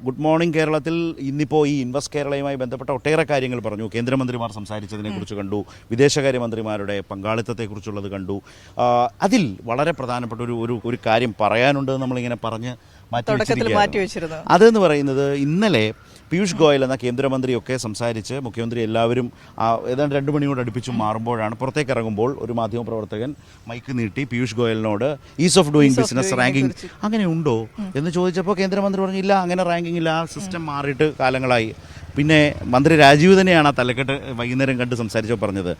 Good morning കേരളത്തിൽ ഇന്നിപ്പോൾ ഈ ഇൻവെസ്റ്റ് കേരളയുമായി ബന്ധപ്പെട്ട ഒട്ടേറെ കാര്യങ്ങൾ പറഞ്ഞു. കേന്ദ്രമന്ത്രിമാർ സംസാരിച്ചതിനെക്കുറിച്ച് കണ്ടു, വിദേശകാര്യമന്ത്രിമാരുടെ പങ്കാളിത്തത്തെക്കുറിച്ചുള്ളത് കണ്ടു. അതിൽ വളരെ പ്രധാനപ്പെട്ട ഒരു കാര്യം പറയാനുണ്ട് നമ്മളിങ്ങനെ പറഞ്ഞ് മാറ്റി വെച്ചിരുന്നു. അതെന്ന് പറയുന്നത് ഇന്നലെ പീയൂഷ് ഗോയൽ എന്ന കേന്ദ്രമന്ത്രിയൊക്കെ സംസാരിച്ച് മുഖ്യമന്ത്രി എല്ലാവരും ഏതാണ്ട് 2 മണിയോട് അടുപ്പിച്ച് മാറുമ്പോഴാണ് പുറത്തേക്ക് ഇറങ്ങുമ്പോൾ ഒരു മാധ്യമപ്രവർത്തകൻ മൈക്ക് നീട്ടി പീയൂഷ് ഗോയലിനോട് ease of doing business ranking അങ്ങനെ ഉണ്ടോ എന്ന് ചോദിച്ചപ്പോൾ കേന്ദ്രമന്ത്രി പറഞ്ഞില്ല, അങ്ങനെ റാങ്കിങ് ഇല്ല, ആ സിസ്റ്റം മാറിയിട്ട് കാലങ്ങളായി. പിന്നെ മന്ത്രി രാജീവ് തന്നെയാണ് ആ തലക്കെട്ട് വൈകുന്നേരം കണ്ട് സംസാരിച്ചോ പറഞ്ഞത്.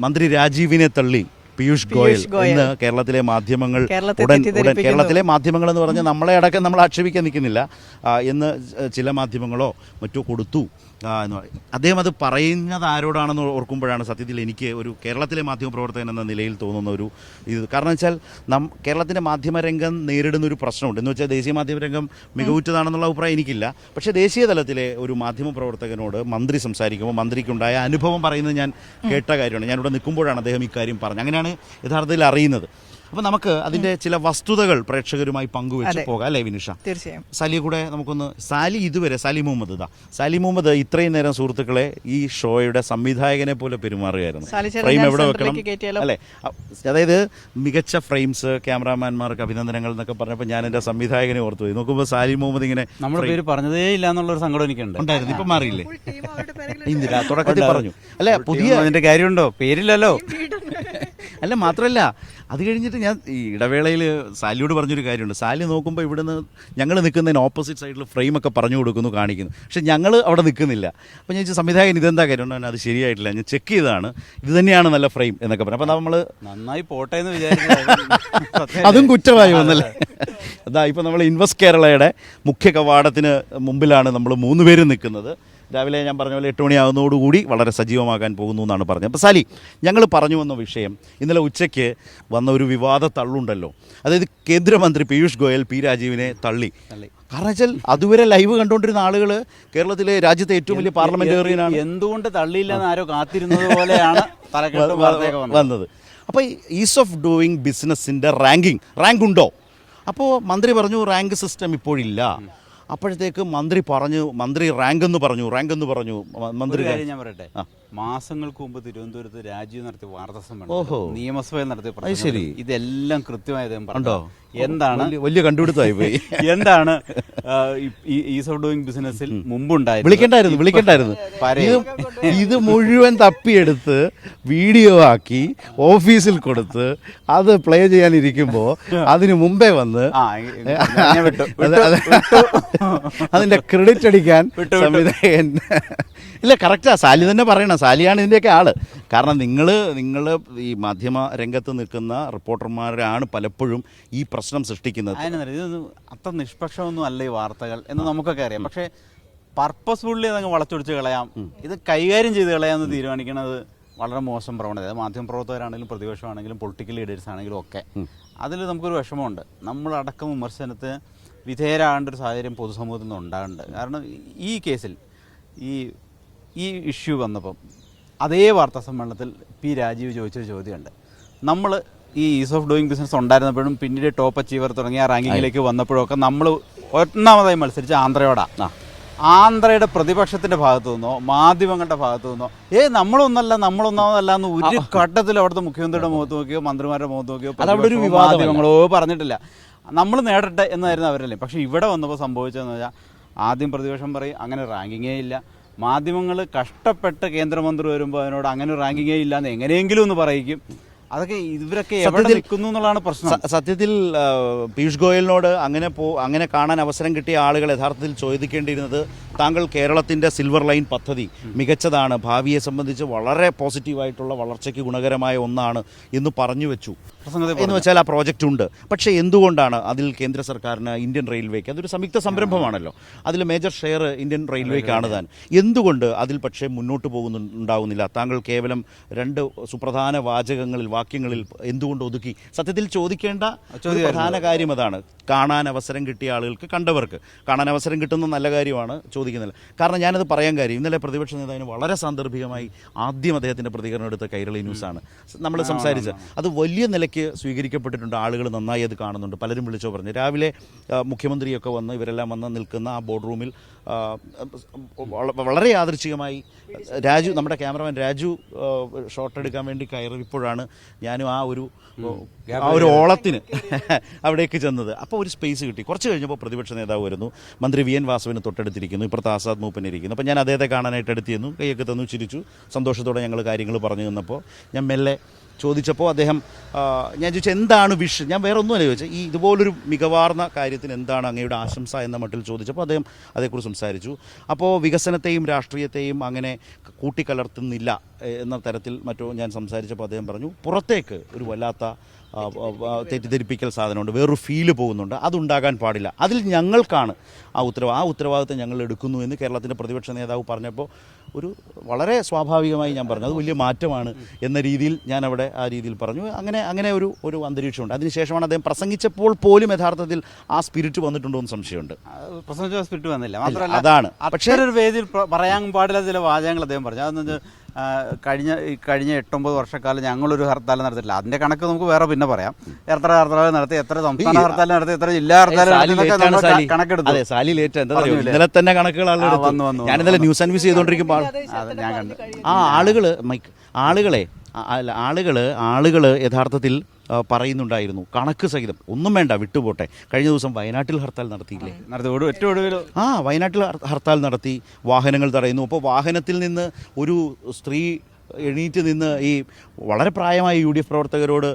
മന്ത്രി രാജീവിനെ തള്ളി പീയൂഷ് ഗോയൽ എന്ന് കേരളത്തിലെ മാധ്യമങ്ങൾ കേരളത്തിലെ മാധ്യമങ്ങൾ എന്ന് പറഞ്ഞാൽ നമ്മളെ അടക്കം നമ്മൾ ആക്ഷേപിക്കാൻ നിൽക്കുന്നില്ല എന്ന് ചില മാധ്യമങ്ങളോ മറ്റോ കൊടുത്തു എന്ന് പറയും. അദ്ദേഹം അത് പറയുന്നത് ആരോടാണെന്ന് ഓർക്കുമ്പോഴാണ് സത്യത്തിൽ എനിക്ക് ഒരു കേരളത്തിലെ മാധ്യമപ്രവർത്തകൻ എന്ന നിലയിൽ തോന്നുന്ന ഒരു ഇത്. കാരണം വെച്ചാൽ കേരളത്തിൻ്റെ മാധ്യമരംഗം നേരിടുന്ന ഒരു പ്രശ്നമുണ്ട്. എന്ന് വെച്ചാൽ ദേശീയ മാധ്യമരംഗം മികവുറ്റതാണെന്നുള്ള അഭിപ്രായം എനിക്കില്ല. പക്ഷേ ദേശീയ തലത്തിലെ ഒരു മാധ്യമപ്രവർത്തകനോട് മന്ത്രി സംസാരിക്കുമ്പോൾ മന്ത്രിക്കുണ്ടായ അനുഭവം പറയുന്നത് ഞാൻ കേട്ട കാര്യമാണ്. ഞാനിവിടെ നിൽക്കുമ്പോഴാണ് അദ്ദേഹം ഇക്കാര്യം പറഞ്ഞത്. അങ്ങനെയാണ് യഥാർത്ഥത്തിൽ അറിയുന്നത്. അപ്പോൾ നമുക്ക് അതിൻ്റെ ചില വസ്തുതകൾ പ്രേക്ഷകരുമായി പങ്കുവെച്ച് പോകാം അല്ലേ വിനുഷ? തീർച്ചയായും. സാലിയെ കൂടെ നമുക്കൊന്ന് സാലി മുഹമ്മദ് ഇത്രയും നേരം സുഹൃത്തുക്കളെ ഈ ഷോയുടെ സംവിധായകനെ പോലെ പെരുമാറുകയായിരുന്നു. ഫ്രെയിം എവിടെ വെക്കണം അല്ലേ? അതായത് മികച്ച ഫ്രെയിംസ്, ക്യാമറാമാൻമാർക്ക് അഭിനന്ദനങ്ങൾ എന്നൊക്കെ പറഞ്ഞപ്പോൾ ഞാൻ എൻ്റെ സംവിധായകനെ ഓർത്തു പോയി. നോക്കുമ്പോൾ സാലി മുഹമ്മദ് ഇങ്ങനെ നമ്മുടെ പേര് പറഞ്ഞതേ ഇല്ല എന്നുള്ളൊരു സങ്കടം എനിക്കുണ്ട്. ഉണ്ടായിരുന്നു. ഇപ്പം മാറിയില്ലേ? ഇന്ദിര തുടക്കത്തിൽ പറഞ്ഞു അല്ലെ, പുതിയ അതിന്റെ കാര്യമുണ്ടോ? പേരില്ലല്ലോ. അല്ല, മാത്രമല്ല അത് കഴിഞ്ഞിട്ട് ഞാൻ ഈ ഇടവേളയിൽ സാലിയോട് പറഞ്ഞൊരു കാര്യമുണ്ട്. സാലി നോക്കുമ്പോൾ ഇവിടുന്ന് ഞങ്ങൾ നിൽക്കുന്നതിന് ഓപ്പോസിറ്റ് സൈഡിൽ ഫ്രെയിമൊക്കെ പറഞ്ഞു കൊടുക്കുന്നു, കാണിക്കുന്നു. പക്ഷെ ഞങ്ങൾ അവിടെ നിൽക്കുന്നില്ല. അപ്പോൾ ഞാൻ ചോദിച്ചു സംവിധായകൻ ഇതെന്താ കാര്യം? അത് ശരിയായിട്ടില്ല, ഞാൻ ചെക്ക് ചെയ്തതാണ്, ഇത് തന്നെയാണ് നല്ല ഫ്രെയിം എന്നൊക്കെ പറഞ്ഞു. അപ്പോൾ നമ്മൾ നന്നായി പോട്ടെ എന്ന് വിചാരിച്ചു, അതും കുറ്റമായി വന്നല്ലേ? അതാ ഇപ്പോൾ നമ്മൾ ഇൻവെസ്റ്റ് കേരളയുടെ മുഖ്യ കവാടത്തിന് മുമ്പിലാണ് നമ്മൾ 3 പേരും നിൽക്കുന്നത്. രാവിലെ ഞാൻ പറഞ്ഞ പോലെ 8 മണിയാകുന്നതോടുകൂടി വളരെ സജീവമാകാൻ പോകുന്നു എന്നാണ് പറഞ്ഞത്. അപ്പോൾ സാലി, ഞങ്ങൾ പറഞ്ഞു വന്ന വിഷയം ഇന്നലെ ഉച്ചയ്ക്ക് വന്ന ഒരു വിവാദ തള്ളുണ്ടല്ലോ. അതായത് കേന്ദ്രമന്ത്രി പീയൂഷ് ഗോയൽ പി രാജീവിനെ തള്ളി. കാരണം വെച്ചാൽ അതുവരെ ലൈവ് കണ്ടുകൊണ്ടിരുന്ന ആളുകൾ കേരളത്തിലെ രാജ്യത്തെ ഏറ്റവും വലിയ പാർലമെന്റേറിയനാണ്. എന്തുകൊണ്ട് തള്ളിയില്ലെന്ന് ആരോ കാത്തിരുന്നത് പോലെയാണ് വന്നത്. അപ്പോൾ ഈസ് ഓഫ് ഡൂയിങ് ബിസിനസ്സിൻ്റെ റാങ്ക് ഉണ്ടോ? അപ്പോൾ മന്ത്രി പറഞ്ഞു റാങ്ക് സിസ്റ്റം ഇപ്പോഴില്ല. അപ്പോഴത്തേക്ക് മന്ത്രി റാങ്ക് എന്ന് പറഞ്ഞു. മന്ത്രി ഞാൻ പറയട്ടെ, മാസങ്ങൾക്ക് മുമ്പ് തിരുവനന്തപുരത്ത് രാജീവ് നടത്തിയ വാർത്താ സമ്മേളനം, നിയമസഭയിൽ നടത്തിയ ഇതെല്ലാം കൃത്യമായി പറഞ്ഞോ. എന്താണ് വലിയ കണ്ടുപിടുത്തമായി പോയി. എന്താണ് ഈസ് ഓഫ് ഡൂയിങ് ബിസിനസ്സിൽ മുമ്പുണ്ടായിരുന്നു? വിളിക്കണ്ടായിരുന്നു. ഇത് മുഴുവൻ തപ്പിയെടുത്ത് വീഡിയോ ആക്കി ഓഫീസിൽ കൊടുത്ത് അത് പ്ലേ ചെയ്യാനിരിക്കുമ്പോൾ അതിന് മുമ്പേ വന്ന് അതിന്റെ ക്രെഡിറ്റ് അടിക്കാൻ സംവിധായകൻ ഇല്ല. കറക്റ്റാ, സാലി തന്നെ പറയണം. സാലിയാണ് ഇതിൻ്റെയൊക്കെ ആള്. കാരണം നിങ്ങൾ ഈ മാധ്യമ രംഗത്ത് നിൽക്കുന്ന റിപ്പോർട്ടർമാരാണ് പലപ്പോഴും ഈ പ്രശ്നം സൃഷ്ടിക്കുന്നത്. ഇതൊന്നും അത്ര നിഷ്പക്ഷമൊന്നും അല്ല ഈ വാർത്തകൾ എന്ന് നമുക്കൊക്കെ അറിയാം. പക്ഷേ പർപ്പസ്ഫുള്ളി അതങ്ങ് വളച്ചൊടിച്ച് കളയാം, ഇത് കൈകാര്യം ചെയ്ത് കളയാമെന്ന് തീരുമാനിക്കുന്നത് വളരെ മോശം പ്രവണത. മാധ്യമപ്രവർത്തകരാണെങ്കിലും പ്രതിപക്ഷമാണെങ്കിലും പൊളിറ്റിക്കൽ ലീഡേഴ്സ് ആണെങ്കിലും ഒക്കെ അതിൽ നമുക്കൊരു വിഷമമുണ്ട്. നമ്മളടക്കം വിമർശനത്തിന് വിധേയരാകേണ്ട ഒരു സാഹചര്യം പൊതുസമൂഹത്തിൽ നിന്ന് ഉണ്ടാകുന്നുണ്ട്. കാരണം ഈ കേസിൽ ഈ ഇഷ്യൂ വന്നപ്പം അതേ വാർത്താ സമ്മേളനത്തിൽ പി രാജീവ് ചോദിച്ചൊരു ചോദ്യമുണ്ട്. നമ്മൾ ഈ ഈസ് ഓഫ് ഡൂയിങ് ബിസിനസ് ഉണ്ടായിരുന്നപ്പോഴും പിന്നീട് ടോപ്പ് അച്ചീവർ തുടങ്ങിയ റാങ്കിങ്ങിലേക്ക് വന്നപ്പോഴൊക്കെ നമ്മൾ ഒന്നാമതായി മത്സരിച്ച ആന്ധ്രയോടാണ്. ആന്ധ്രയുടെ പ്രതിപക്ഷത്തിൻ്റെ ഭാഗത്തു നിന്നോ മാധ്യമങ്ങളുടെ ഭാഗത്തു നിന്നോ നമ്മളൊന്നാമതല്ല എന്ന് ഒരു ഘട്ടത്തിൽ അവിടുത്തെ മുഖ്യമന്ത്രിയുടെ മുഖത്ത് നോക്കിയോ മന്ത്രിമാരുടെ മുഖത്ത് നോക്കിയോ മാധ്യമങ്ങളോ പറഞ്ഞിട്ടില്ല. നമ്മൾ നേടട്ടെ എന്നായിരുന്നു അവരല്ലേ. പക്ഷേ ഇവിടെ വന്നപ്പോൾ സംഭവിച്ചതെന്ന് വെച്ചാൽ ആദ്യം പ്രതിപക്ഷം പറയും അങ്ങനെ റാങ്കിങ്ങേ ഇല്ല, മാധ്യമങ്ങൾ കഷ്ടപ്പെട്ട് കേന്ദ്രമന്ത്രി വരുമ്പോൾ അതിനോട് അങ്ങനെ റാങ്കിങ്ങേ ഇല്ല എന്ന് എങ്ങനെയെങ്കിലും ഒന്ന് പറയിക്കും. അതൊക്കെ ഇവരൊക്കെ എവിടെ നിൽക്കുന്നു എന്നുള്ളതാണ് പ്രശ്നം. സത്യത്തിൽ പീയൂഷ് ഗോയലിനോട് അങ്ങനെ കാണാൻ അവസരം കിട്ടിയ ആളുകൾ യഥാർത്ഥത്തിൽ ചോദിക്കേണ്ടിയിരുന്നത് താങ്കൾ കേരളത്തിൻ്റെ സിൽവർ ലൈൻ പദ്ധതി മികച്ചതാണ്, ഭാവിയെ സംബന്ധിച്ച് വളരെ പോസിറ്റീവായിട്ടുള്ള വളർച്ചയ്ക്ക് ഗുണകരമായ ഒന്നാണ് എന്ന് പറഞ്ഞു വെച്ചു. എന്ന് വെച്ചാൽ ആ പ്രോജക്റ്റ് ഉണ്ട്. പക്ഷേ എന്തുകൊണ്ടാണ് അതിൽ കേന്ദ്ര സർക്കാരിന് ഇന്ത്യൻ റെയിൽവേക്ക്, അതൊരു സംയുക്ത സംരംഭമാണല്ലോ, അതിൽ മേജർ ഷെയർ ഇന്ത്യൻ റെയിൽവേക്കാണ് താൻ, എന്തുകൊണ്ട് അതിൽ പക്ഷേ മുന്നോട്ട് ഉണ്ടാകുന്നില്ല? താങ്കൾ കേവലം 2 സുപ്രധാന വാക്യങ്ങളിൽ എന്തുകൊണ്ട് ഒതുക്കി? സത്യത്തിൽ ചോദിക്കേണ്ട ഒരു പ്രധാന കാര്യം അതാണ്. കാണാൻ അവസരം കിട്ടിയ ആളുകൾക്ക്, കണ്ടവർക്ക് കാണാൻ അവസരം കിട്ടുന്ന നല്ല കാര്യമാണ് ചോദിക്കുന്നില്ല. കാരണം ഞാനത് പറയാൻ കാര്യം, ഇന്നലെ പ്രതിപക്ഷ നേതാവിന് വളരെ സാന്ദർഭികമായി ആദ്യം അദ്ദേഹത്തിൻ്റെ പ്രതികരണം എടുത്ത കൈരളി ന്യൂസാണ് നമ്മൾ സംസാരിച്ചത്. അത് വലിയ നിലയ്ക്ക് സ്വീകരിക്കപ്പെട്ടിട്ടുണ്ട്, ആളുകൾ നന്നായി അത് കാണുന്നുണ്ട്. പലരും വിളിച്ചോ പറഞ്ഞു. രാവിലെ മുഖ്യമന്ത്രിയൊക്കെ വന്ന് ഇവരെല്ലാം വന്ന് നിൽക്കുന്ന ആ ബോർഡ് റൂമിൽ വളരെ യാദൃച്ഛികമായി രാജു, നമ്മുടെ ക്യാമറമാൻ രാജു ഷോട്ട് എടുക്കാൻ വേണ്ടി കയറിയപ്പോഴാണ് ഞാനും ആ ഒരു ഓളത്തിന് അവിടേക്ക് ചെന്നത്. അപ്പോൾ ഒരു സ്പേസ് കിട്ടി. കുറച്ച് കഴിഞ്ഞപ്പോൾ പ്രതിപക്ഷ നേതാവ് വരുന്നു. മന്ത്രി വി എൻ വാസവന് തൊട്ടടുത്തിരിക്കുന്നു, ഇപ്പുറത്ത് ആസാദ് മൂപ്പൻ ഇരിക്കുന്നു. അപ്പോൾ ഞാൻ അദ്ദേഹത്തെ കാണാനായിട്ട് അടുത്തിരുന്നു, കൈയൊക്കെ തന്നു, ചിരിച്ചു. സന്തോഷത്തോടെ ഞങ്ങൾ കാര്യങ്ങൾ പറഞ്ഞു തന്നപ്പോൾ ഞാൻ മെല്ലെ ചോദിച്ചപ്പോൾ അദ്ദേഹം, ഞാൻ ചോദിച്ചു എന്താണ് വിഷ്, ഞാൻ വേറെ ഒന്നുമല്ല ചോദിച്ചത്, ഈ ഇതുപോലൊരു മികവാർന്ന കാര്യത്തിന് എന്താണ് അങ്ങയുടെ ആശംസ എന്ന മട്ടിൽ ചോദിച്ചപ്പോൾ അദ്ദേഹം അതേക്കുറിച്ച് സംസാരിച്ചു. അപ്പോൾ വികസനത്തെയും രാഷ്ട്രീയത്തെയും അങ്ങനെ കൂട്ടിക്കലർത്തുന്നില്ല എന്ന തരത്തിൽ മറ്റോ ഞാൻ സംസാരിച്ചപ്പോൾ അദ്ദേഹം പറഞ്ഞു, പുറത്തേക്ക് ഒരു വല്ലാത്ത തെറ്റിദ്ധരിപ്പിക്കൽ സാധനമുണ്ട്, വേറൊരു ഫീല് പോകുന്നുണ്ട്, അതുണ്ടാകാൻ പാടില്ല, അതിൽ ഞങ്ങൾക്കാണ് ആ ഉത്തരവാദിത്തം ഞങ്ങൾ എടുക്കുന്നു എന്ന് കേരളത്തിൻ്റെ പ്രതിപക്ഷ നേതാവ് പറഞ്ഞപ്പോൾ ഒരു വളരെ സ്വാഭാവികമായി ഞാൻ പറഞ്ഞു, അത് വലിയ മാറ്റമാണ് എന്ന രീതിയിൽ ഞാൻ അവിടെ ആ രീതിയിൽ പറഞ്ഞു. അങ്ങനെ ഒരു അന്തരീക്ഷമുണ്ട്. അതിനുശേഷമാണ് അദ്ദേഹം പ്രസംഗിച്ചപ്പോൾ പോലും യഥാർത്ഥത്തിൽ ആ സ്പിരിറ്റ് വന്നിട്ടുണ്ടോ എന്ന് സംശയമുണ്ട്. പ്രസംഗിച്ച സ്പിരിറ്റ് വന്നില്ല, മാത്രമല്ല അതാണ്. പക്ഷേ ഒരു വേദിയിൽ പറയാൻ പാടില്ല ചില വാചകങ്ങൾ അദ്ദേഹം പറഞ്ഞു. അതെന്ന് കഴിഞ്ഞ 8-9 വർഷക്കാലം ഞങ്ങളൊരു ഹർത്താൽ നടത്തിയിട്ടില്ല. അതിന്റെ കണക്ക് നമുക്ക് വേറെ പിന്നെ പറയാം. എത്ര ഹർത്താൽ നടത്തി, എത്ര സംസ്ഥാന ഹർത്താൽ നടത്തി, എത്ര ജില്ലാ ഹർത്താൽ കണക്കെടുത്തു. ഇന്നലെ തന്നെ കണക്കുകളാണ്. ഞാൻ ഇന്നലെ ന്യൂസ് അൻവീസ് ചെയ്തുകൊണ്ടിരിക്കുമ്പോൾ ഞാൻ കണ്ടു ആളുകള് യഥാർത്ഥത്തിൽ പറയുന്നുണ്ടായിരുന്നു കണക്ക് സഹിതം, ഒന്നും വേണ്ട വിട്ടുപോട്ടെ. കഴിഞ്ഞ ദിവസം വയനാട്ടിൽ ഹർത്താൽ നടത്തിയില്ലേ? വയനാട്ടിൽ ഹർത്താൽ നടത്തി, വാഹനങ്ങൾ തടയുന്നു. അപ്പോൾ വാഹനത്തിൽ നിന്ന് ഒരു സ്ത്രീ എണീറ്റ് നിന്ന് ഈ വളരെ പ്രായമായ UDF പ്രവർത്തകരോട്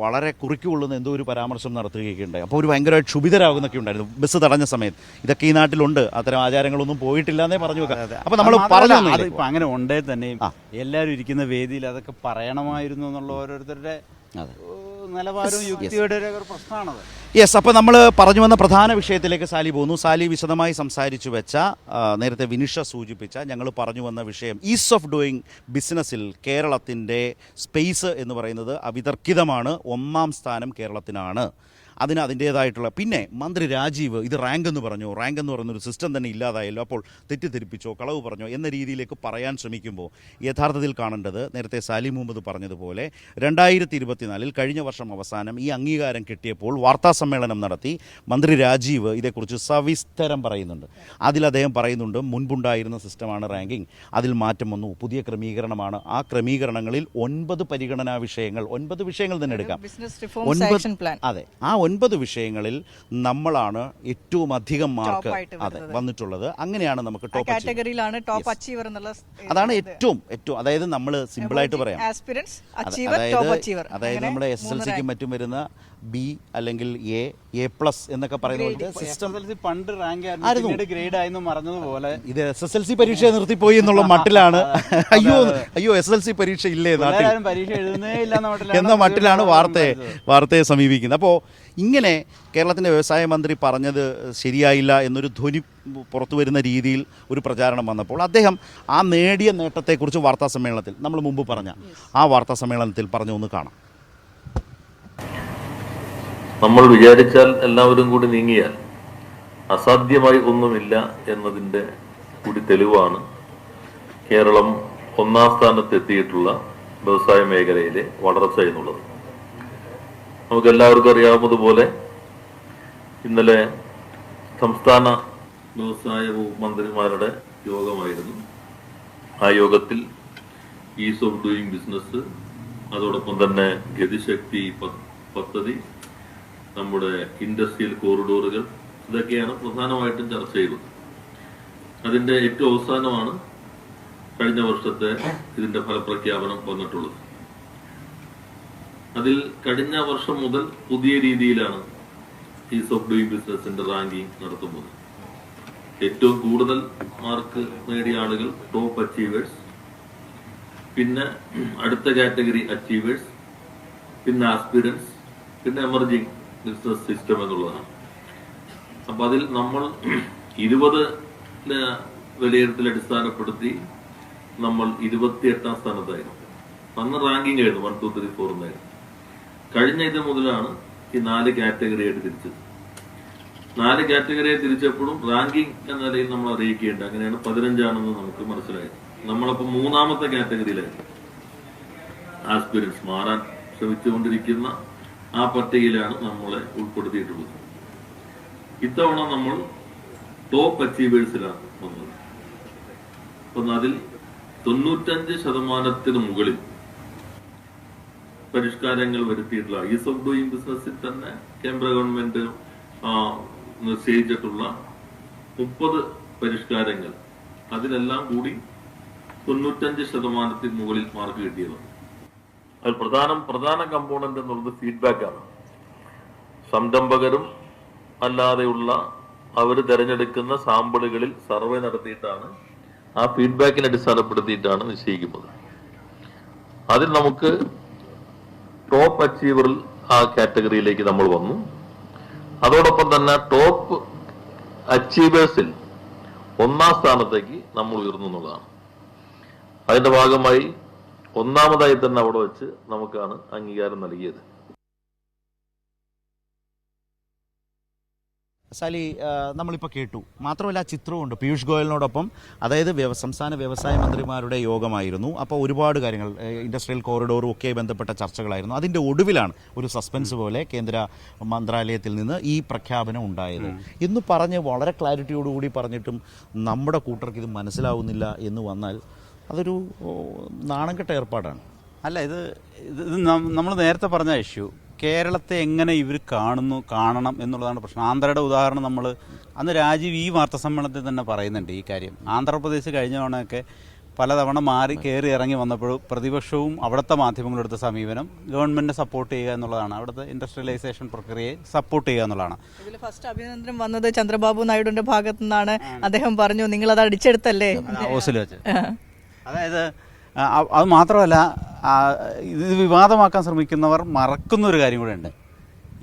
വളരെ കുറിക്കുകൊള്ളുന്ന എന്തോ ഒരു പരാമർശം നടത്തുകയൊക്കെ ഉണ്ടായി. അപ്പോൾ ഒരു ഭയങ്കരമായിട്ട് ക്ഷുഭിതരാകുന്നൊക്കെ ഉണ്ടായിരുന്നു ബസ് തടഞ്ഞ സമയത്ത്. ഇതൊക്കെ ഈ നാട്ടിലുണ്ട്, അത്തരം ആചാരങ്ങളൊന്നും പോയിട്ടില്ല എന്നേ പറഞ്ഞു വെക്കാം. അപ്പോൾ നമ്മൾ പറഞ്ഞു ഇപ്പം അങ്ങനെ ഉണ്ടേ തന്നെയും എല്ലാവരും ഇരിക്കുന്ന വേദിയിൽ അതൊക്കെ പറയണമായിരുന്നു എന്നുള്ള ഓരോരുത്തരുടെ നിലവാരവും യുക്തിയുടെ ഒരു പ്രശ്നമാണത്. യെസ്, അപ്പോൾ നമ്മൾ പറഞ്ഞു വന്ന പ്രധാന വിഷയത്തിലേക്ക് സാലി പോകുന്നു. സാലി വിശദമായി സംസാരിച്ചു വെച്ച, നേരത്തെ വിനിഷ സൂചിപ്പിച്ച, ഞങ്ങൾ പറഞ്ഞു വന്ന വിഷയം ഈസ് ഓഫ് ഡൂയിങ് ബിസിനസ്സിൽ കേരളത്തിൻ്റെ സ്പേസ് എന്ന് പറയുന്നത് അവിതർക്കിതമാണ്. 1ാം സ്ഥാനം കേരളത്തിനാണ്. അതിന് അതിൻ്റേതായിട്ടുള്ള, പിന്നെ മന്ത്രി രാജീവ് ഇത് റാങ്ക് എന്ന് പറഞ്ഞു, റാങ്ക് എന്ന് പറയുന്നൊരു സിസ്റ്റം തന്നെ ഇല്ലാതായല്ലോ, അപ്പോൾ തെറ്റിദ്ധരിപ്പിച്ചോ കളവ് പറഞ്ഞോ എന്ന രീതിയിലേക്ക് പറയാൻ ശ്രമിക്കുമ്പോൾ യഥാർത്ഥത്തിൽ കാണേണ്ടത് നേരത്തെ സാലി മുഹമ്മദ് പറഞ്ഞതുപോലെ 2024 കഴിഞ്ഞ വർഷം അവസാനം ഈ അംഗീകാരം കിട്ടിയപ്പോൾ വാർത്താ സമ്മേളനം നടത്തി മന്ത്രി രാജീവ് ഇതേക്കുറിച്ച് സവിസ്തരം പറയുന്നുണ്ട്. അതിൽ അദ്ദേഹം പറയുന്നുണ്ട്, മുൻപുണ്ടായിരുന്ന സിസ്റ്റമാണ് റാങ്കിങ്, അതിൽ മാറ്റം വന്നു, പുതിയ ക്രമീകരണമാണ്. ആ ക്രമീകരണങ്ങളിൽ 9 പരിഗണനാ വിഷയങ്ങൾ, 9 വിഷയങ്ങൾ തന്നെ എടുക്കാം. അതെ, ആ 9 വിഷയങ്ങളിൽ നമ്മളാണ് ഏറ്റവും അധികം മാർക്ക് വന്നിട്ടുള്ളത്. അങ്ങനെയാണ് നമുക്ക് ടോപ്പ് കാറ്റഗറിയിലാണ് ടോപ്പ് അച്ചീവർ എന്നുള്ള, അതാണ് ഏറ്റവും അതായത് നമ്മൾ സിമ്പിളായിട്ട് പറയാം, അതായത് നമ്മുടെ SSLCക്കും മറ്റും വരുന്ന B അല്ലെങ്കിൽ A+ എന്നൊക്കെ പറയുന്ന സിസ്റ്റം പണ്ട് റാങ്ക് ഗ്രേഡ് ആയിരുന്നു മറന്നതുപോലെ ഇത് SSLC പരീക്ഷ നിർത്തിപ്പോയി എന്നുള്ള മട്ടിലാണ്. അയ്യോ SSLC പരീക്ഷ ഇല്ലേ നാട്ടിൽ എന്ന മട്ടിലാണ് വാർത്തയെ സമീപിക്കുന്നത്. അപ്പോൾ ഇങ്ങനെ കേരളത്തിൻ്റെ വ്യവസായ മന്ത്രി പറഞ്ഞത് ശരിയായില്ല എന്നൊരു ധ്വനി പുറത്തു വരുന്ന രീതിയിൽ ഒരു പ്രചാരണം വന്നപ്പോൾ അദ്ദേഹം ആ നേടിയ നേട്ടത്തെക്കുറിച്ച് വാർത്താ സമ്മേളനത്തിൽ, നമ്മൾ മുമ്പ് പറഞ്ഞ ആ വാർത്താ സമ്മേളനത്തിൽ പറഞ്ഞു, ഒന്ന് കാണാം. നമ്മൾ വിചാരിച്ചാൽ എല്ലാവരും കൂടി നീങ്ങിയാൽ അസാധ്യമായി ഒന്നുമില്ല എന്നതിൻ്റെ കൂടി തെളിവാണ് കേരളം 1ാം സ്ഥാനത്തെത്തിയിട്ടുള്ള വ്യവസായ മേഖലയിലെ വളർച്ച എന്നുള്ളത്. നമുക്ക് എല്ലാവർക്കും അറിയാവുന്നതുപോലെ ഇന്നലെ സംസ്ഥാന വ്യവസായ വകുപ്പ് മന്ത്രിമാരുടെ യോഗമായിരുന്നു. ആ യോഗത്തിൽ ഈസ് ഓഫ് ഡൂയിങ് ബിസിനസ്, അതോടൊപ്പം തന്നെ ഗതിശക്തി പദ്ധതി, നമ്മുടെ ഇൻഡസ്ട്രിയൽ കോറിഡോറുകൾ, ഇതൊക്കെയാണ് പ്രധാനമായിട്ടും ചർച്ച ചെയ്തത്. അതിന്റെ ഏറ്റവും അവസാനമാണ് കഴിഞ്ഞ വർഷത്തെ ഇതിന്റെ ഫലപ്രഖ്യാപനം വന്നിട്ടുള്ളത്. അതിൽ കഴിഞ്ഞ വർഷം മുതൽ പുതിയ രീതിയിലാണ് ഈസ് ഓഫ് ഡൂയിങ് ബിസിനസിന്റെ റാങ്കിങ് നടത്തുന്നത്. ഏറ്റവും കൂടുതൽ മാർക്ക് നേടിയ ആളുകൾ ടോപ്പ് അച്ചീവേഴ്സ്, പിന്നെ അടുത്ത കാറ്റഗറി അച്ചീവേഴ്സ്, പിന്നെ ആസ്പിരൻസ്, പിന്നെ എമർജിങ് ബിസിനസ് സിസ്റ്റം എന്നുള്ളതാണ്. അപ്പൊ അതിൽ നമ്മൾ 20 വിലയിരുത്തൽ അടിസ്ഥാനപ്പെടുത്തി നമ്മൾ 28ാം സ്ഥാനത്തായിരുന്നു. അന്ന് റാങ്കിങ് ആയിരുന്നു 1, 2, 3, 4 എന്നായിരുന്നു. കഴിഞ്ഞ ഇത് മുതലാണ് ഈ 4 കാറ്റഗറി ആയിട്ട് തിരിച്ചത്. 4 കാറ്റഗറിയായി തിരിച്ചപ്പോഴും റാങ്കിങ് എന്ന നിലയിൽ നമ്മൾ അറിയിക്കേണ്ട, അങ്ങനെയാണ് 15 നമുക്ക് മനസ്സിലായത്. നമ്മളപ്പോൾ 3ാമത്തെ കാറ്റഗറിയിലായിരുന്നു. ആസ്പിരൻസ് മാറാൻ ശ്രമിച്ചുകൊണ്ടിരിക്കുന്ന ആ പട്ടികയിലാണ് നമ്മളെ ഉൾപ്പെടുത്തിയിട്ടുള്ളത്. ഇത്തവണ നമ്മൾ ടോപ്പ് അച്ചീവേഴ്സിലാണ് വന്നത്. അപ്പം അതിൽ 95% മുകളിൽ പരിഷ്കാരങ്ങൾ വരുത്തിയിട്ടുള്ള ഈസ് ഓഫ് ഡൂയിങ് ബിസിനസ്സിൽ തന്നെ കേന്ദ്ര ഗവൺമെന്റ് നിശ്ചയിച്ചിട്ടുള്ള 30 പരിഷ്കാരങ്ങൾ, അതിലെല്ലാം കൂടി 95% മുകളിൽ മാർക്ക് കിട്ടിയത്. അതിൽ പ്രധാന കമ്പോണന്റ് എന്നുള്ളത് ഫീഡ്ബാക്കാണ്. സംരംഭകരും അല്ലാതെയുള്ള അവർ തിരഞ്ഞെടുക്കുന്ന സാമ്പിളുകളിൽ സർവേ നടത്തിയിട്ടാണ് ആ ഫീഡ്ബാക്കിനെ അടിസ്ഥാനപ്പെടുത്തിയിട്ടാണ് നിശ്ചയിക്കുന്നത്. അതിൽ നമുക്ക് ടോപ്പ് അച്ചീവറിൽ ആ കാറ്റഗറിയിലേക്ക് നമ്മൾ വന്നു. അതോടൊപ്പം തന്നെ ടോപ്പ് അച്ചീവേഴ്സിൽ 1ാം സ്ഥാനത്തേക്ക് നമ്മൾ ഉയർന്നു എന്നുള്ളതാണ്. അതിന്റെ ഭാഗമായി 1ാമതായി തന്നെ അവിടെ വെച്ച് നമുക്കാണ് അംഗീകാരം നൽകിയത്. സാലി, നമ്മളിപ്പോൾ കേട്ടു. മാത്രമല്ല ചിത്രമുണ്ട് പീയൂഷ് ഗോയലിനോടൊപ്പം. അതായത് സംസ്ഥാന വ്യവസായ മന്ത്രിമാരുടെ യോഗമായിരുന്നു. അപ്പോൾ ഒരുപാട് കാര്യങ്ങൾ, ഇൻഡസ്ട്രിയൽ കോറിഡോറും ഒക്കെ ബന്ധപ്പെട്ട ചർച്ചകളായിരുന്നു. അതിൻ്റെ ഒടുവിലാണ് ഒരു സസ്പെൻസ് പോലെ കേന്ദ്ര മന്ത്രാലയത്തിൽ നിന്ന് ഈ പ്രഖ്യാപനം ഉണ്ടായത് എന്ന് പറഞ്ഞ് വളരെ ക്ലാരിറ്റിയോടുകൂടി പറഞ്ഞിട്ടും നമ്മുടെ കൂട്ടർക്ക് ഇത് മനസ്സിലാവുന്നില്ല എന്ന് വന്നാൽ അതൊരു നാണംകെട്ട ഏർപ്പാടാണ്. അല്ല, ഇത് നമ്മൾ നേരത്തെ പറഞ്ഞ ഇഷ്യൂ കേരളത്തെ എങ്ങനെ ഇവർ കാണണം എന്നുള്ളതാണ് പ്രശ്നം. ആന്ധ്രയുടെ ഉദാഹരണം നമ്മൾ അന്ന് രാജീവ് ഈ വാർത്താ സമ്മേളനത്തിൽ തന്നെ പറയുന്നുണ്ട് ഈ കാര്യം. ആന്ധ്രാപ്രദേശ് കഴിഞ്ഞ തവണയൊക്കെ പലതവണ മാറി കയറി ഇറങ്ങി വന്നപ്പോഴും പ്രതിപക്ഷവും അവിടുത്തെ മാധ്യമങ്ങളും എടുത്ത സമീപനം ഗവൺമെന്റിനെ സപ്പോർട്ട് ചെയ്യുക എന്നുള്ളതാണ്. അവിടുത്തെ ഇൻഡസ്ട്രിയലൈസേഷൻ പ്രക്രിയയെ സപ്പോർട്ട് ചെയ്യുക എന്നുള്ളതാണ്. ഇതിൽ ഫസ്റ്റ് അഭിനന്ദനം വന്നത് ചന്ദ്രബാബു നായിഡുവിന്റെ ഭാഗത്തു നിന്നാണ്. അദ്ദേഹം പറഞ്ഞു, നിങ്ങൾ അത് അടിച്ചെടുത്തല്ലേ ഓസിൽ വെച്ച്. അതായത് അത് മാത്രമല്ല, ഇത് വിവാദമാക്കാൻ ശ്രമിക്കുന്നവർ മറക്കുന്ന ഒരു കാര്യം കൂടെ ഉണ്ട്.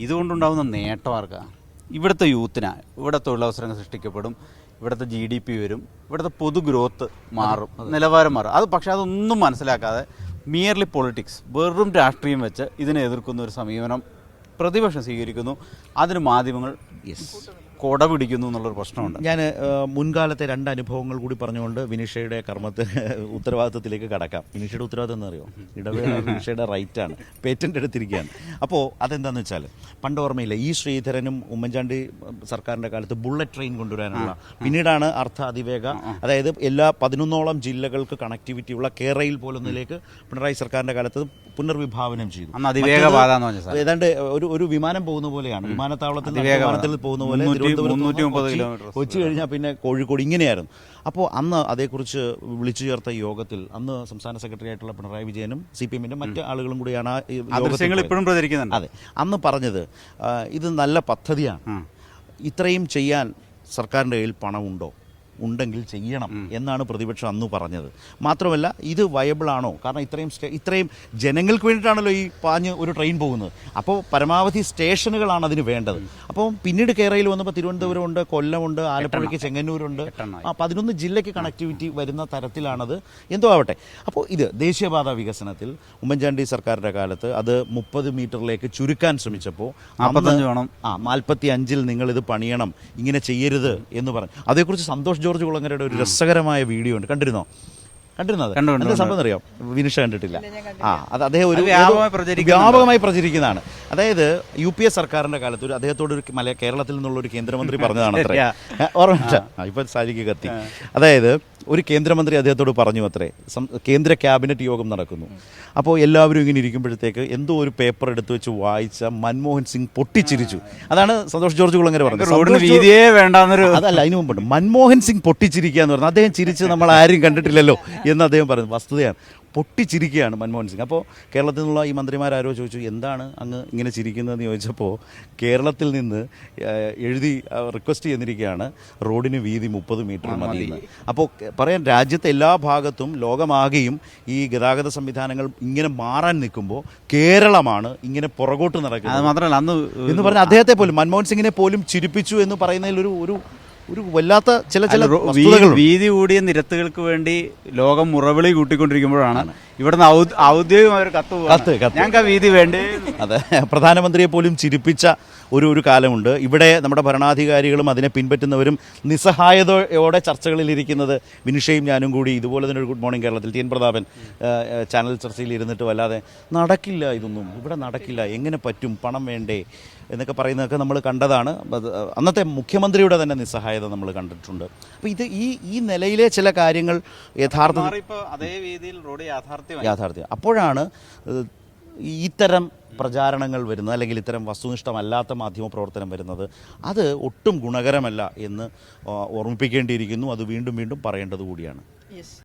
ഇതുകൊണ്ടുണ്ടാകുന്ന നേട്ടമാർക്കാണ്. ഇവിടുത്തെ യൂത്തിന് ഇവിടെ തൊഴിലവസരങ്ങൾ സൃഷ്ടിക്കപ്പെടും, ഇവിടുത്തെ GDP വരും, ഇവിടുത്തെ പൊതു ഗ്രോത്ത് മാറും, നിലവാരം മാറും. പക്ഷെ അതൊന്നും മനസ്സിലാക്കാതെ മിയർലി പൊളിറ്റിക്സ്, വെറും രാഷ്ട്രീയം വെച്ച് ഇതിനെ എതിർക്കുന്ന ഒരു സമീപനം പ്രതിപക്ഷം സ്വീകരിക്കുന്നു. അതിന് മാധ്യമങ്ങൾ കൊട പിടിക്കുന്നു എന്നുള്ളൊരു പ്രശ്നമുണ്ട്. ഞാൻ മുൻകാലത്തെ 2 അനുഭവങ്ങൾ കൂടി പറഞ്ഞുകൊണ്ട് വിനിഷയുടെ ഉത്തരവാദിത്വത്തിലേക്ക് കടക്കാം. വിനിഷയുടെ ഉത്തരവാദിത്വം എന്നറിയോ? ഇടവേള വിനിഷയുടെ റൈറ്റാണ്, പേറ്റന്റ് എടുത്തിരിക്കുകയാണ്. അപ്പോൾ അതെന്താണെന്ന് വെച്ചാൽ, പണ്ട് ഓർമ്മയില്ല, ഈ ശ്രീധരനും ഉമ്മൻചാണ്ടി സർക്കാരിൻ്റെ കാലത്ത് ബുള്ളറ്റ് ട്രെയിൻ കൊണ്ടുവരാനുള്ള, പിന്നീടാണ് അർദ്ധ അതിവേഗ, അതായത് എല്ലാ 11ഓളം ജില്ലകൾക്ക് കണക്ടിവിറ്റി ഉള്ള കേരയിൽ പോലൊന്നിലേക്ക് പിണറായി സർക്കാരിൻ്റെ കാലത്ത് പുനർവിഭാവനം ചെയ്തു. ഏതാണ്ട് ഒരു വിമാനം പോകുന്ന പോലെയാണ്, വിമാനത്താവളത്തിൽ പോകുന്ന പോലെ കൊച്ചി കഴിഞ്ഞാൽ പിന്നെ കോഴിക്കോട്, ഇങ്ങനെയായിരുന്നു. അപ്പോൾ അന്ന് അതേക്കുറിച്ച് വിളിച്ചു ചേർത്ത യോഗത്തിൽ അന്ന് സംസ്ഥാന സെക്രട്ടറി ആയിട്ടുള്ള പിണറായി വിജയനും CPM-ന്റെ മറ്റ് ആളുകളും കൂടിയാണ് ഇപ്പോഴും പ്രചരിക്കുന്നുണ്ട്. അതെ, അന്ന് പറഞ്ഞത് ഇത് നല്ല പദ്ധതിയാണ്, ഇത്രയും ചെയ്യാൻ സർക്കാരിൻ്റെ കയ്യിൽ പണമുണ്ടോ, ഉണ്ടെങ്കിൽ ചെയ്യണം എന്നാണ് പ്രതിപക്ഷം അന്ന് പറഞ്ഞത്. മാത്രമല്ല ഇത് വയബിളാണോ? കാരണം ഇത്രയും ജനങ്ങൾക്ക് വേണ്ടിയിട്ടാണല്ലോ ഈ പാഞ്ഞ് ഒരു ട്രെയിൻ പോകുന്നത്. അപ്പോൾ പരമാവധി സ്റ്റേഷനുകളാണ് അതിന് വേണ്ടത്. അപ്പോൾ പിന്നീട് കേരളയിൽ വന്നപ്പോൾ തിരുവനന്തപുരമുണ്ട്, കൊല്ലമുണ്ട്, ആലപ്പുഴയ്ക്ക് ചെങ്ങന്നൂരുണ്ട്, 11 ജില്ലയ്ക്ക് കണക്ടിവിറ്റി വരുന്ന തരത്തിലാണത്. എന്തോ ആവട്ടെ. അപ്പോൾ ഇത് ദേശീയപാത വികസനത്തിൽ ഉമ്മൻചാണ്ടി സർക്കാരിൻ്റെ കാലത്ത് അത് 30 മീറ്ററിലേക്ക് ചുരുക്കാൻ ശ്രമിച്ചപ്പോൾ 45 നിങ്ങളിത് പണിയണം, ഇങ്ങനെ ചെയ്യരുത് എന്ന് പറഞ്ഞു. അതേക്കുറിച്ച് സന്തോഷ് ജോർജ് കുളങ്ങരയുടെ ഒരു രസകരമായ വീഡിയോ ഉണ്ട്. കണ്ടിരുന്നത് എന്താ സംഭവം അറിയാം? വിനിഷ കണ്ടിട്ടില്ല. അത് അദ്ദേഹം ഒരു വ്യാപകമായി പ്രചരിക്കുന്നതാണ്. അതായത് UPA സർക്കാരിന്റെ കാലത്ത് അദ്ദേഹത്തോട് ഒരു കേരളത്തിൽ നിന്നുള്ള ഒരു കേന്ദ്രമന്ത്രി പറഞ്ഞതാണ് അത്രേ, ഓർമ്മ ഇപ്പൊ സാരിക്ക് കത്തി. അതായത് ഒരു കേന്ദ്രമന്ത്രി അദ്ദേഹത്തോട് പറഞ്ഞു അത്രേ, കേന്ദ്ര ക്യാബിനറ്റ് യോഗം നടക്കുന്നു. അപ്പോൾ എല്ലാവരും ഇങ്ങനെ ഇരിക്കുമ്പോഴത്തേക്ക് എന്തോ ഒരു പേപ്പർ എടുത്തു വെച്ച് വായിച്ച മൻമോഹൻ സിംഗ് പൊട്ടിച്ചിരിച്ചു. അതാണ് സന്തോഷ് ജോർജ് കുളങ്ങര പറഞ്ഞത്. അതല്ല, അതിനു മുമ്പുണ്ട്. മൻമോഹൻ സിംഗ് പൊട്ടിച്ചിരിക്കുക എന്ന് പറഞ്ഞു. അദ്ദേഹം ചിരിച്ച് നമ്മൾ ആരും കണ്ടിട്ടില്ലല്ലോ എന്ന് അദ്ദേഹം പറഞ്ഞു. വസ്തുതയാണ്, പൊട്ടിച്ചിരിക്കുകയാണ് മൻമോഹൻ സിംഗ്. അപ്പോൾ കേരളത്തിൽ നിന്നുള്ള ഈ മന്ത്രിമാരാരോ ചോദിച്ചു, എന്താണ് അങ്ങ് ഇങ്ങനെ ചിരിക്കുന്നതെന്ന് ചോദിച്ചപ്പോൾ കേരളത്തിൽ നിന്ന് എഴുതി റിക്വസ്റ്റ് ചെയ്തിരിക്കുകയാണ്, റോഡിന് വീതി 30 മീറ്റർ മതി. അപ്പോൾ പറയാൻ, രാജ്യത്തെ എല്ലാ ഭാഗത്തും ലോകമാകെയും ഈ ഗതാഗത സംവിധാനങ്ങൾ ഇങ്ങനെ മാറാൻ നിൽക്കുമ്പോൾ കേരളമാണ് ഇങ്ങനെ പുറകോട്ട് നടക്കുന്നത്. മാത്രമല്ല അന്ന് എന്ന് പറഞ്ഞാൽ അദ്ദേഹത്തെ പോലും, മൻമോഹൻ സിംഗിനെ പോലും ചിരിപ്പിച്ചു എന്ന് പറയുന്നതിൽ ഒരു വല്ലാത്ത ചില വീതി കൂടിയ നിരത്തുകൾക്ക് വേണ്ടി ലോകം മുറവിളി കൂട്ടിക്കൊണ്ടിരിക്കുമ്പോഴാണ് ഇവിടുന്ന് ഔദ്യോഗികമായ ഒരു കത്ത് കത്ത്. ഞങ്ങൾക്ക് ആ വീതി വേണ്ടേ. അതെ, പ്രധാനമന്ത്രിയെ പോലും ചിരിപ്പിച്ച ഒരു കാലമുണ്ട്. ഇവിടെ നമ്മുടെ ഭരണാധികാരികളും അതിനെ പിൻപറ്റുന്നവരും നിസ്സഹായതയോടെ ചർച്ചകളിലിരിക്കുന്നത് വിനിഷയും ഞാനും കൂടി ഇതുപോലെ തന്നെ ഒരു ഗുഡ് മോർണിംഗ് കേരളത്തിൽ ടി എൻ പ്രതാപൻ ചാനൽ ചർച്ചയിൽ ഇരുന്നിട്ട് വല്ലാതെ നടക്കില്ല, ഇതൊന്നും ഇവിടെ നടക്കില്ല, എങ്ങനെ പറ്റും, പണം വേണ്ടേ എന്നൊക്കെ പറയുന്നതൊക്കെ നമ്മൾ കണ്ടതാണ്. അന്നത്തെ മുഖ്യമന്ത്രിയുടെ തന്നെ നിസ്സഹായത നമ്മൾ കണ്ടിട്ടുണ്ട്. അപ്പോൾ ഈ നിലയിലെ ചില കാര്യങ്ങൾ യഥാർത്ഥത്തിൽ അതേ രീതിയിൽ റോഡ് യാഥാർത്ഥ്യം. അപ്പോഴാണ് ഇത്തരം പ്രചാരണങ്ങൾ വരുന്നത്, അല്ലെങ്കിൽ ഇത്തരം വസ്തുനിഷ്ഠമല്ലാത്ത മാധ്യമ പ്രവർത്തനം വരുന്നത്. അത് ഒട്ടും ഗുണകരമല്ല എന്ന് ഓർമ്മിപ്പിക്കേണ്ടിയിരിക്കുന്നു. അത് വീണ്ടും വീണ്ടും പറയേണ്ടത് കൂടിയാണ്.